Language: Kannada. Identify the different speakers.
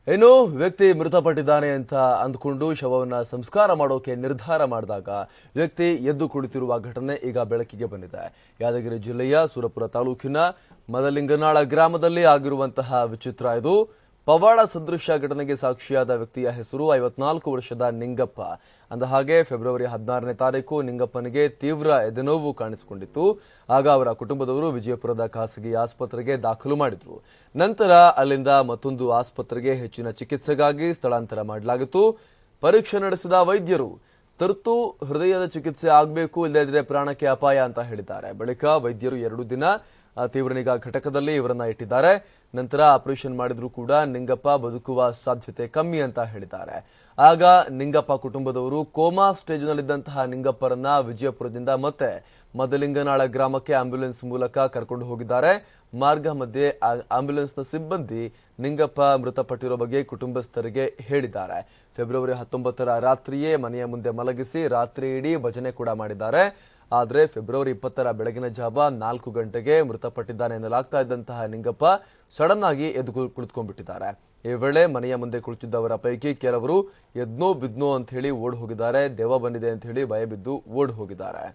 Speaker 1: ಇನ್ನು ವ್ಯಕ್ತಿ ಮೃತಪಟ್ಟಿದ್ದಾನೆ ಅಂತ ಅಂದುಕೊಂಡು ಶವವನ್ನು ಸಂಸ್ಕಾರ ಮಾಡೋಕೆ ನಿರ್ಧಾರ ಮಾಡಿದಾಗ ವ್ಯಕ್ತಿ ಎದ್ದು ಕುಳಿತಿರುವ ಘಟನೆ ಈಗ ಬೆಳಕಿಗೆ ಬಂದಿದೆ. ಯಾದಗಿರಿ ಜಿಲ್ಲೆಯ ಸೂರಪುರ ತಾಲೂಕಿನ ಮದಲಿಂಗನಾಳ ಗ್ರಾಮದಲ್ಲಿ ಆಗಿರುವಂತಹ ವಿಚಿತ್ರ ಇದು. ಪವಾಡ ಸದೃಶ ಘಟನೆಗೆ ಸಾಕ್ಷಿಯಾದ ವ್ಯಕ್ತಿಯ ಹೆಸರು 54 ವರ್ಷದ ನಿಂಗಪ್ಪ. ಅಂದಹಾಗೆ ಫೆಬ್ರವರಿ 16ನೇ ತಾರೀಕು ನಿಂಗಪ್ಪನಿಗೆ ತೀವ್ರ ಎದೆನೋವು ಕಾಣಿಸಿಕೊಂಡಿತ್ತು. ಆಗ ಅವರ ಕುಟುಂಬದವರು ವಿಜಯಪುರದ ಖಾಸಗಿ ಆಸ್ಪತ್ರೆಗೆ ದಾಖಲು ಮಾಡಿದ್ರು. ನಂತರ ಅಲ್ಲಿಂದ ಮತ್ತೊಂದು ಆಸ್ಪತ್ರೆಗೆ ಹೆಚ್ಚಿನ ಚಿಕಿತ್ಸೆಗಾಗಿ ಸ್ಥಳಾಂತರ ಮಾಡಲಾಗಿತ್ತು. ಪರೀಕ್ಷೆ ನಡೆಸಿದ ವೈದ್ಯರು ತುರ್ತು ಹೃದಯದ ಚಿಕಿತ್ಸೆ ಆಗಬೇಕು, ಇಲ್ಲದಿದ್ದರೆ ಪ್ರಾಣಕ್ಕೆ ಅಪಾಯ ಅಂತ ಹೇಳಿದ್ದಾರೆ. ಬಳಿಕ ವೈದ್ಯರು 2 ದಿನ ತೀವ್ರ ನಿಗಾ ಘಟಕದಲ್ಲಿ ಇವರನ್ನ ಇಟ್ಟಿದ್ದಾರೆ. ನಂತರ ಆಪರೇಷನ್ ಮಾಡಿದ್ರು ಕೂಡ ನಿಂಗಪ್ಪ ಬದುಕುವ ಸಾಧ್ಯತೆ ಕಮ್ಮಿ ಅಂತ ಹೇಳಿದ್ದಾರೆ. ಆಗ ನಿಂಗಪ್ಪ ಕುಟುಂಬದವರು ಕೋಮಾ ಸ್ಟೇಜ್ನಲ್ಲಿದ್ದಂತಹ ನಿಂಗಪ್ಪರನ್ನ ವಿಜಯಪುರದಿಂದ ಮತ್ತೆ ಮದಲಿಂಗನಾಳ ಗ್ರಾಮಕ್ಕೆ ಆಂಬ್ಯುಲೆನ್ಸ್ ಮೂಲಕ ಕರ್ಕೊಂಡು ಹೋಗಿದ್ದಾರೆ. ಮಾರ್ಗ ಮಧ್ಯೆ ಆಂಬ್ಯುಲೆನ್ಸ್ನ ಸಿಬ್ಬಂದಿ ನಿಂಗಪ್ಪ ಮೃತಪಟ್ಟಿರೋ ಬಗ್ಗೆ ಕುಟುಂಬಸ್ಥರಿಗೆ ಹೇಳಿದ್ದಾರೆ. ಫೆಬ್ರವರಿ 19ರ ರಾತ್ರಿಯೇ ಮನೆಯ ಮುಂದೆ ಮಲಗಿಸಿ ರಾತ್ರಿ ಇಡೀ ಭಜನೆ ಕೂಡ ಮಾಡಿದ್ದಾರೆ. ಆದರೆ ಫೆಬ್ರವರಿ 20ರ ಬೆಳಗಿನ ಜಾವ 4 ಗಂಟೆಗೆ ಮೃತಪಟ್ಟಿದ್ದಾನೆ ಎನ್ನಲಾಗ್ತಾ ಇದ್ದಂತಹ ನಿಂಗಪ್ಪ ಸಡನ್ ಆಗಿ ಎದ್ದು ಕುಳಿತುಕೊಂಡ್ಬಿಟ್ಟಿದ್ದಾರೆ. ಈ ವೇಳೆ ಮನೆಯ ಮುಂದೆ ಕುಳಿತಿದ್ದವರ ಪೈಕಿ ಕೆಲವರು ಎದ್ನೋ ಬಿದ್ನೋ ಅಂತ ಹೇಳಿ ಓಡ್ ಹೋಗಿದ್ದಾರೆ. ದೆವ್ವ ಬಂದಿದೆ ಅಂತ ಹೇಳಿ ಭಯ ಬಿದ್ದು ಓಡ್ ಹೋಗಿದ್ದಾರೆ.